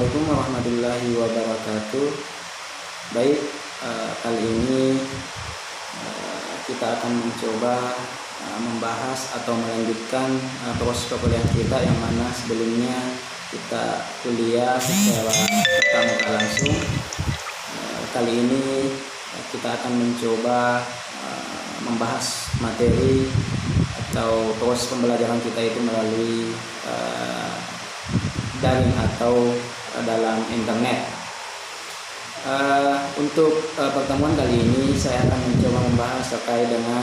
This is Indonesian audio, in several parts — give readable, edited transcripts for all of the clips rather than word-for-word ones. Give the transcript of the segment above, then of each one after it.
Assalamualaikum warahmatullahi wabarakatuh. Baik, kali ini kita akan mencoba membahas atau melanjutkan proses perkuliahan kita yang mana sebelumnya kita kuliah secara tatap muka langsung. Kali ini kita akan mencoba membahas materi atau proses pembelajaran kita itu melalui daring atau dalam internet. Untuk pertemuan kali ini saya akan mencoba membahas terkait dengan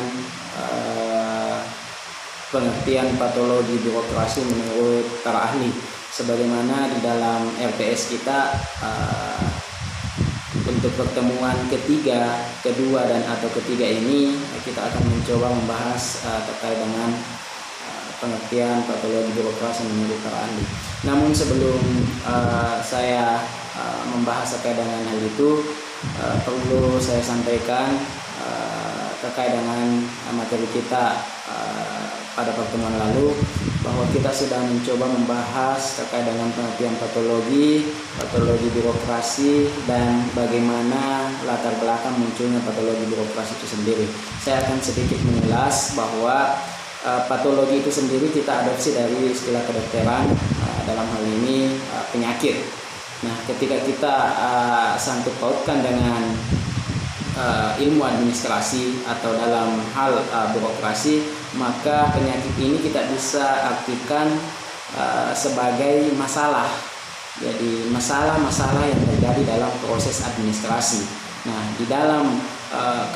pengertian patologi birokrasi menurut para ahli. Sebagaimana di dalam RPS kita untuk pertemuan kedua dan atau ketiga ini kita akan mencoba membahas terkait dengan pengertian patologi birokrasi menurut para ahli. Namun sebelum saya membahas terkait dengan hal itu, perlu saya sampaikan terkait dengan materi kita pada pertemuan lalu, bahwa kita sudah mencoba membahas terkait dengan pengertian patologi birokrasi, dan bagaimana latar belakang munculnya patologi birokrasi itu sendiri. Saya akan sedikit mengulas bahwa patologi itu sendiri kita adopsi dari istilah kedokteran, dalam hal ini penyakit. Nah, ketika kita sangkut pautkan dengan ilmu administrasi atau dalam hal birokrasi, maka penyakit ini kita bisa artikan sebagai masalah. Jadi masalah-masalah yang terjadi dalam proses administrasi. Nah, di dalam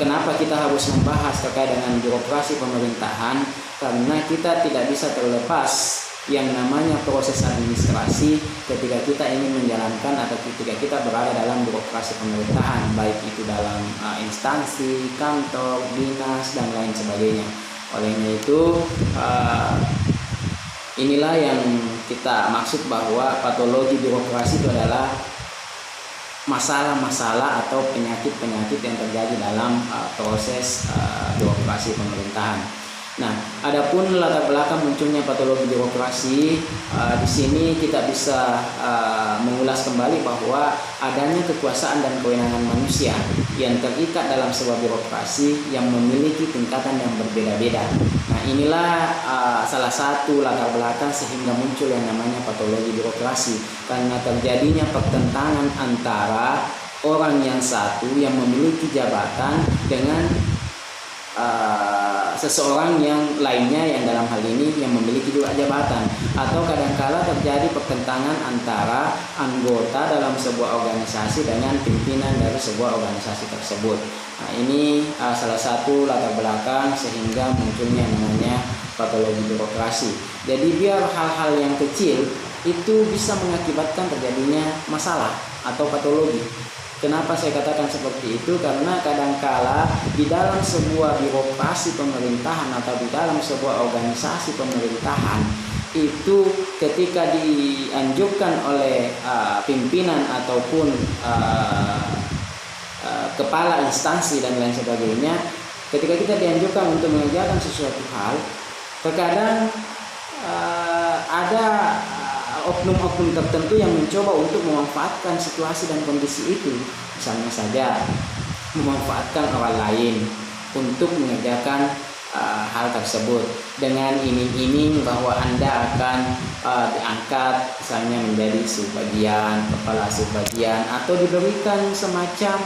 kenapa kita harus membahas terkait dengan birokrasi pemerintahan, karena kita tidak bisa terlepas yang namanya proses administrasi ketika kita ingin menjalankan atau ketika kita berada dalam birokrasi pemerintahan, baik itu dalam instansi, kantor, dinas, dan lain sebagainya. Olehnya itu inilah yang kita maksud bahwa patologi birokrasi itu adalah masalah-masalah atau penyakit-penyakit yang terjadi dalam proses birokrasi pemerintahan. Nah, adapun latar belakang munculnya patologi birokrasi, di sini kita bisa mengulas kembali bahwa adanya kekuasaan dan kewenangan manusia yang terikat dalam sebuah birokrasi yang memiliki tingkatan yang berbeda-beda. Nah, inilah salah satu latar belakang sehingga muncul yang namanya patologi birokrasi, karena terjadinya pertentangan antara orang yang satu yang memiliki jabatan dengan seseorang yang lainnya yang dalam hal ini yang memiliki juga jabatan, atau kadangkala terjadi pertentangan antara anggota dalam sebuah organisasi dengan pimpinan dari sebuah organisasi tersebut. Nah, ini salah satu latar belakang sehingga munculnya namanya patologi birokrasi. Jadi biar hal-hal yang kecil itu bisa mengakibatkan terjadinya masalah atau patologi. Kenapa saya katakan seperti itu? Karena kadangkala di dalam sebuah birokrasi pemerintahan atau di dalam sebuah organisasi pemerintahan itu ketika dianjurkan oleh pimpinan ataupun kepala instansi dan lain sebagainya, ketika kita dianjurkan untuk mengerjakan sesuatu hal, terkadang ada oknum-oknum tertentu yang mencoba untuk memanfaatkan situasi dan kondisi itu. Misalnya saja memanfaatkan orang lain untuk mengerjakan hal tersebut dengan iming-iming bahwa Anda akan diangkat misalnya menjadi subbagian, kepala subbagian, atau diberikan semacam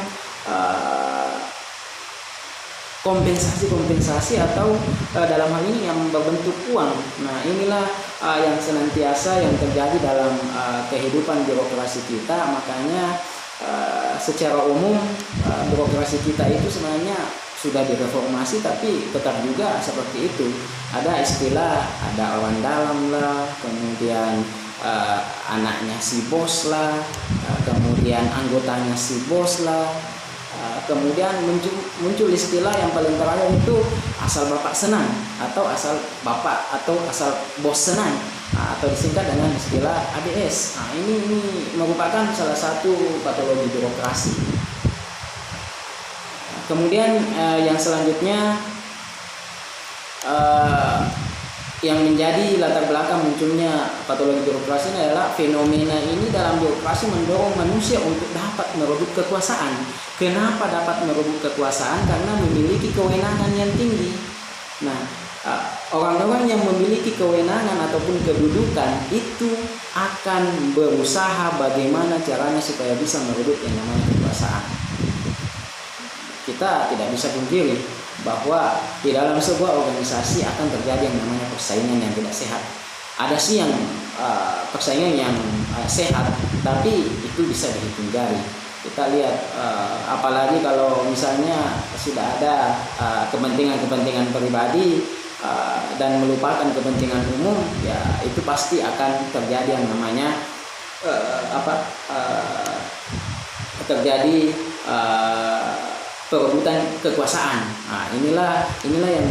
kompensasi atau dalam hal ini yang berbentuk uang. Nah, inilah yang senantiasa yang terjadi dalam kehidupan birokrasi kita. Makanya secara umum birokrasi kita itu sebenarnya sudah direformasi, tapi tetap juga seperti itu. Ada istilah, ada orang dalam lah, kemudian anaknya si bos lah, kemudian anggotanya si bos lah. Kemudian muncul istilah yang paling terakhir itu asal bapak senang, atau asal bapak atau asal bos senang, atau disingkat dengan istilah ADS. Nah, ini merupakan salah satu patologi birokrasi. Kemudian yang selanjutnya yang menjadi latar belakang munculnya patologi birokrasi adalah fenomena ini dalam birokrasi mendorong manusia untuk dapat merebut kekuasaan. Kenapa dapat merebut kekuasaan? Karena memiliki kewenangan yang tinggi. Nah, orang-orang yang memiliki kewenangan ataupun kedudukan itu akan berusaha bagaimana caranya supaya bisa merebut yang namanya kekuasaan. Kita tidak bisa pungkiri bahwa di dalam sebuah organisasi akan terjadi yang namanya persaingan yang tidak sehat. Ada sih yang persaingan yang sehat, tapi itu bisa dihindari. Kita lihat apalagi kalau misalnya sudah ada kepentingan-kepentingan pribadi dan melupakan kepentingan umum, ya itu pasti akan terjadi yang namanya terjadi perebutan kekuasaan. Nah, inilah yang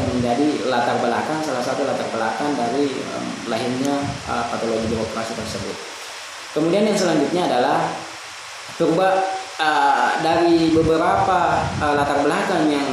menjadi latar belakang, salah satu latar belakang dari lahirnya patologi birokrasi tersebut. Kemudian yang selanjutnya adalah dari beberapa latar belakang yang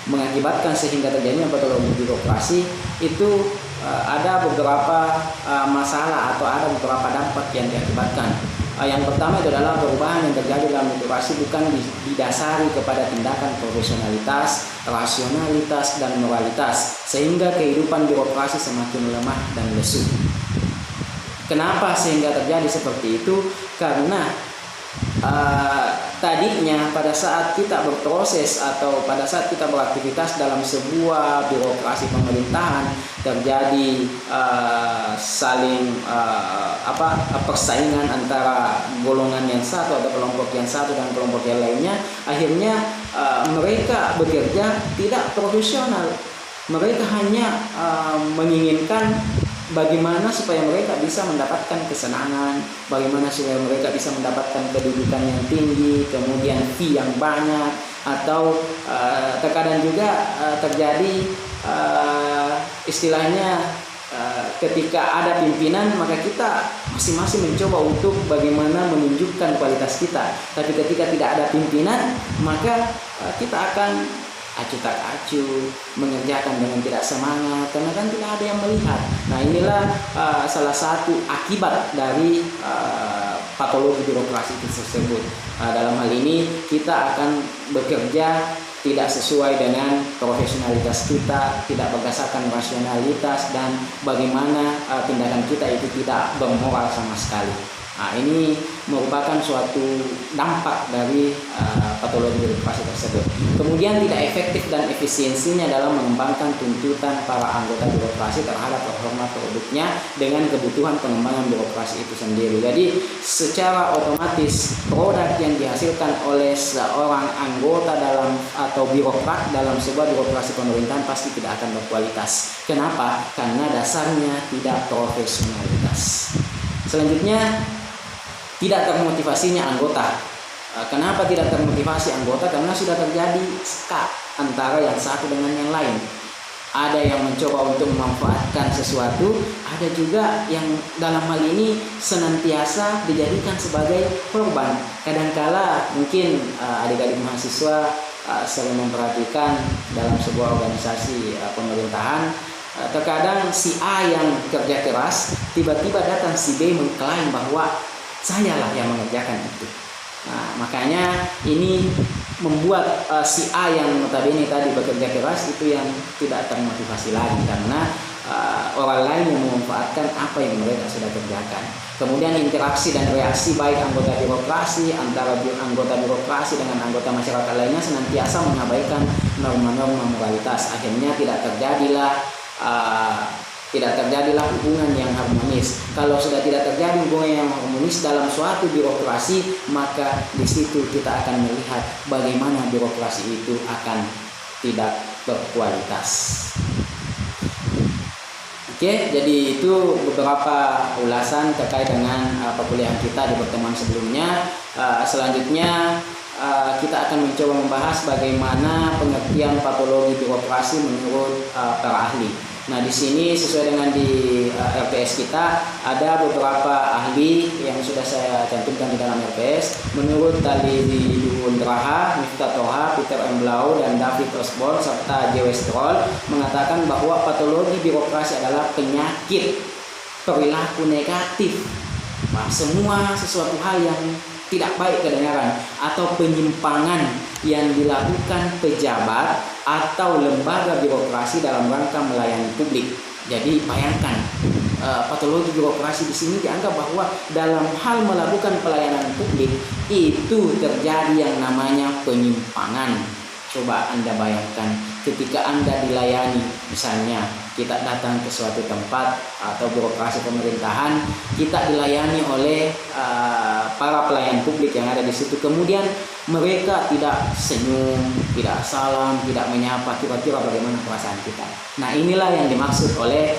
mengakibatkan sehingga terjadinya patologi birokrasi itu ada beberapa masalah atau ada beberapa dampak yang diakibatkan. Yang pertama itu adalah perubahan yang terjadi dalam birokrasi bukan didasari kepada tindakan profesionalitas, rasionalitas, dan moralitas, sehingga kehidupan birokrasi semakin lemah dan lesu. Kenapa sehingga terjadi seperti itu? Karena tadinya pada saat kita berproses atau pada saat kita beraktivitas dalam sebuah birokrasi pemerintahan terjadi saling persaingan antara golongan yang satu atau kelompok yang satu dan kelompok yang lainnya, akhirnya mereka bekerja tidak profesional. Mereka hanya menginginkan bagaimana supaya mereka bisa mendapatkan kesenangan, bagaimana supaya mereka bisa mendapatkan kedudukan yang tinggi, kemudian fee yang banyak, atau terkadang juga terjadi istilahnya ketika ada pimpinan maka kita masing-masing mencoba untuk bagaimana menunjukkan kualitas kita, tapi ketika tidak ada pimpinan maka kita akan acuh tak acuh, mengerjakan dengan tidak semangat karena kan tidak ada yang melihat. Nah, inilah salah satu akibat dari patologi birokrasi itu tersebut. Dalam hal ini kita akan bekerja tidak sesuai dengan profesionalitas kita, tidak berdasarkan rasionalitas, dan bagaimana tindakan kita itu tidak bermoral sama sekali. Nah, ini merupakan suatu dampak dari patologi birokrasi tersebut. Kemudian tidak efektif dan efisiensinya dalam mengembangkan tuntutan para anggota birokrasi terhadap performa produknya dengan kebutuhan pengembangan birokrasi itu sendiri. Jadi secara otomatis produk yang dihasilkan oleh seorang anggota dalam atau birokrat dalam sebuah birokrasi pemerintahan pasti tidak akan berkualitas. Kenapa? Karena dasarnya tidak profesionalitas. Selanjutnya, tidak termotivasinya anggota. Kenapa tidak termotivasi anggota? Karena sudah terjadi sekat antara yang satu dengan yang lain. Ada yang mencoba untuk memanfaatkan sesuatu, ada juga yang dalam hal ini senantiasa dijadikan sebagai korban. Kadangkala mungkin adik-adik mahasiswa sering memperhatikan dalam sebuah organisasi pemerintahan, terkadang si A yang kerja keras, tiba-tiba datang si B mengklaim bahwa sayalah yang mengerjakan itu. Nah, makanya ini membuat si A yang notabene tadi bekerja keras itu yang tidak termotivasi lagi karena orang lain yang memanfaatkan apa yang mereka sudah kerjakan. Kemudian interaksi dan reaksi baik anggota birokrasi antara anggota birokrasi dengan anggota masyarakat lainnya senantiasa mengabaikan norma-norma moralitas. Akhirnya tidak terjadilah hubungan yang harmonis. Kalau sudah tidak terjadi hubungan yang harmonis dalam suatu birokrasi, maka di situ kita akan melihat bagaimana birokrasi itu akan tidak berkualitas. Oke, jadi itu beberapa ulasan terkait dengan perkuliahan kita di pertemuan sebelumnya. Selanjutnya kita akan mencoba membahas bagaimana pengertian patologi birokrasi menurut para ahli. Nah, di sini sesuai dengan di RPS kita ada beberapa ahli yang sudah saya cantumkan di dalam RPS. Menurut Tali Draha, Miftah Toha, Peter M. Blau, dan David Osborne serta J. Stroll mengatakan bahwa patologi birokrasi adalah penyakit perilaku negatif. Nah, semua sesuatu hal yang tidak baik kedengaran atau penyimpangan yang dilakukan pejabat atau lembaga birokrasi dalam rangka melayani publik. Jadi bayangkan, patologi birokrasi di sini dianggap bahwa dalam hal melakukan pelayanan publik itu terjadi yang namanya penyimpangan. Coba Anda bayangkan ketika Anda dilayani, misalnya kita datang ke suatu tempat atau birokrasi pemerintahan, kita dilayani oleh para pelayan publik yang ada di situ. Kemudian mereka tidak senyum, tidak salam, tidak menyapa, kira-kira bagaimana perasaan kita? Nah, inilah yang dimaksud oleh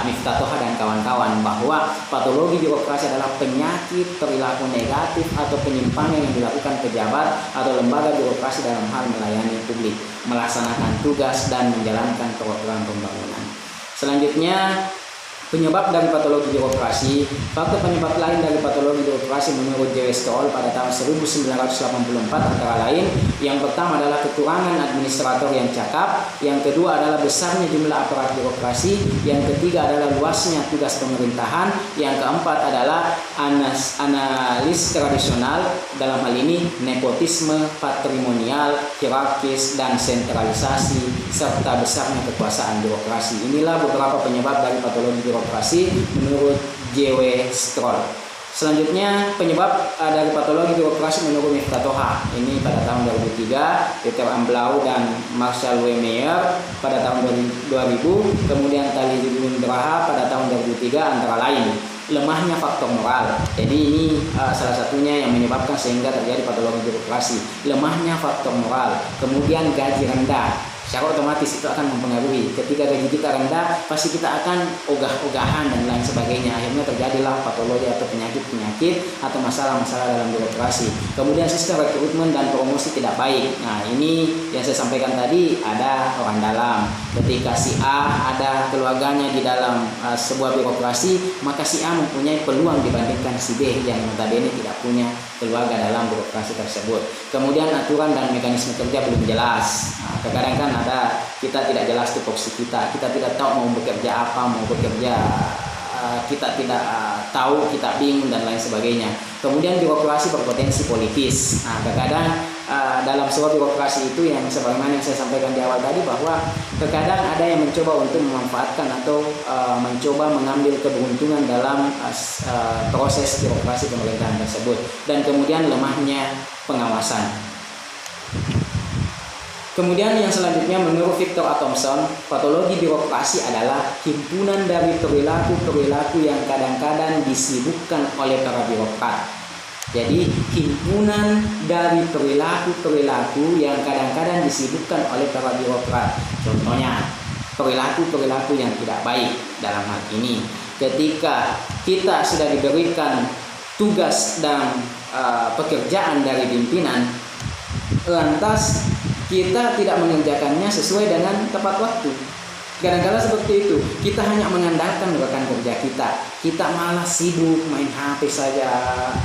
Miftah Toha dan kawan-kawan, bahwa patologi birokrasi adalah penyakit perilaku negatif atau penyimpangan yang dilakukan pejabat atau lembaga birokrasi dalam hal melayani publik, melaksanakan tugas dan menjalankan program pembangunan. Selanjutnya, penyebab dari patologi birokrasi. Faktor penyebab lain dari patologi birokrasi menurut J. Stroll pada tahun 1984 antara lain, yang pertama adalah kekurangan administrator yang cakap, yang kedua adalah besarnya jumlah aparat birokrasi, yang ketiga adalah luasnya tugas pemerintahan, yang keempat adalah analis tradisional, dalam hal ini nepotisme, patrimonial, hierarkis, dan sentralisasi, serta besarnya kekuasaan birokrasi. Inilah beberapa penyebab dari patologi birokrasi menurut J.W. Stroll. Selanjutnya, penyebab dari patologi birokrasi menurut Miftah Toha. Ini pada tahun 2003, Peter M. Blau dan Marshall W. Meyer pada tahun 2000, kemudian Tali Draha pada tahun 2003 antara lain. Lemahnya faktor moral. Jadi ini salah satunya yang menyebabkan sehingga terjadi patologi birokrasi. Lemahnya faktor moral. Kemudian gaji rendah. Secara otomatis itu akan mempengaruhi. Ketika gaji kita rendah, pasti kita akan ogah-ogahan dan lain sebagainya. Akhirnya terjadilah patologi atau penyakit-penyakit atau masalah-masalah dalam birokrasi. Kemudian sistem rekrutmen dan promosi tidak baik. Nah, ini yang saya sampaikan tadi, ada orang dalam. Ketika si A ada keluarganya di dalam sebuah birokrasi, maka si A mempunyai peluang dibandingkan si B yang notabene tidak punya keluarga dalam birokrasi tersebut. Kemudian aturan dan mekanisme kerja belum jelas. Nah, terkadang kan ada kita tidak jelas tupoksi kita tidak tahu mau bekerja apa, mau bekerja kita tidak tahu, kita bingung dan lain sebagainya. Kemudian birokrasi berpotensi politis. Nah, terkadang dalam sebuah birokrasi itu yang sebagaimana yang saya sampaikan di awal tadi, bahwa terkadang ada yang mencoba untuk memanfaatkan atau mencoba mengambil keberuntungan dalam proses birokrasi pemerintahan tersebut, dan kemudian lemahnya pengawasan. Kemudian yang selanjutnya, menurut Victor A. Thompson, patologi birokrasi adalah himpunan dari perilaku-perilaku yang kadang-kadang disibukkan oleh para birokrat. Jadi himpunan dari perilaku-perilaku yang kadang-kadang disibukkan oleh para birokrat. Contohnya, perilaku-perilaku yang tidak baik dalam hal ini. Ketika kita sudah diberikan tugas dan pekerjaan dari pimpinan, lantas kita tidak mengerjakannya sesuai dengan tepat waktu. Kadang-kadang seperti itu, kita hanya mengandalkan rekan kerja kita. Kita malah sibuk main HP saja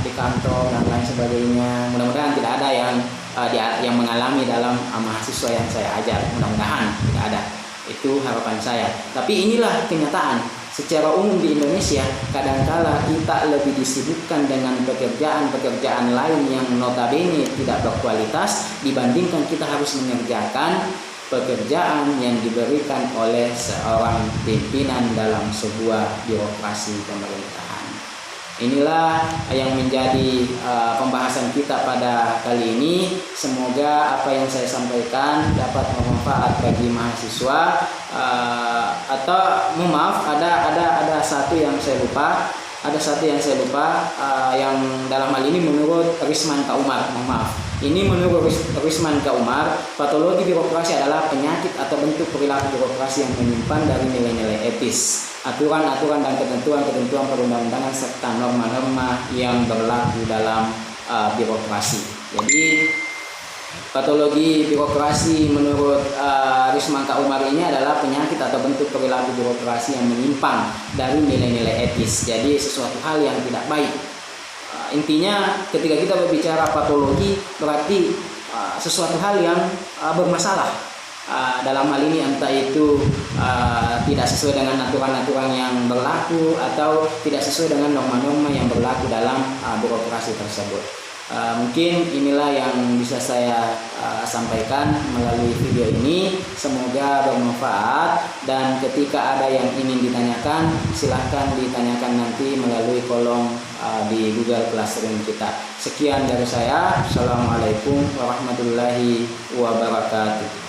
di kantor dan lain sebagainya. Mudah-mudahan tidak ada yang mengalami dalam mahasiswa yang saya ajar. Mudah-mudahan tidak ada. Itu harapan saya. Tapi inilah kenyataan. Secara umum di Indonesia, kadangkala kita lebih disibukkan dengan pekerjaan-pekerjaan lain yang notabene tidak berkualitas dibandingkan kita harus mengerjakan pekerjaan yang diberikan oleh seorang pimpinan dalam sebuah birokrasi pemerintahan. Inilah yang menjadi pembahasan kita pada kali ini. Semoga apa yang saya sampaikan dapat bermanfaat bagi mahasiswa. Atau maaf, ada satu yang saya lupa. Yang dalam hal ini menurut Risman K. Umar. Maaf. Ini menurut Risman K. Umar, patologi birokrasi adalah penyakit atau bentuk perilaku birokrasi yang menyimpan dari nilai-nilai etis, aturan-aturan dan ketentuan-ketentuan perundang-undangan serta norma-norma yang berlaku dalam birokrasi. Jadi Patologi birokrasi menurut Rismangka Umar ini adalah penyakit atau bentuk perilaku birokrasi yang menyimpang dari nilai-nilai etis. Jadi sesuatu hal yang tidak baik. Intinya ketika kita berbicara patologi berarti sesuatu hal yang bermasalah. Dalam hal ini entah itu tidak sesuai dengan aturan-aturan yang berlaku atau tidak sesuai dengan norma-norma yang berlaku dalam birokrasi tersebut. Mungkin inilah yang bisa saya sampaikan melalui video ini. Semoga bermanfaat, dan ketika ada yang ingin ditanyakan silahkan ditanyakan nanti melalui kolom di Google Classroom kita. Sekian dari saya. Assalamualaikum warahmatullahi wabarakatuh.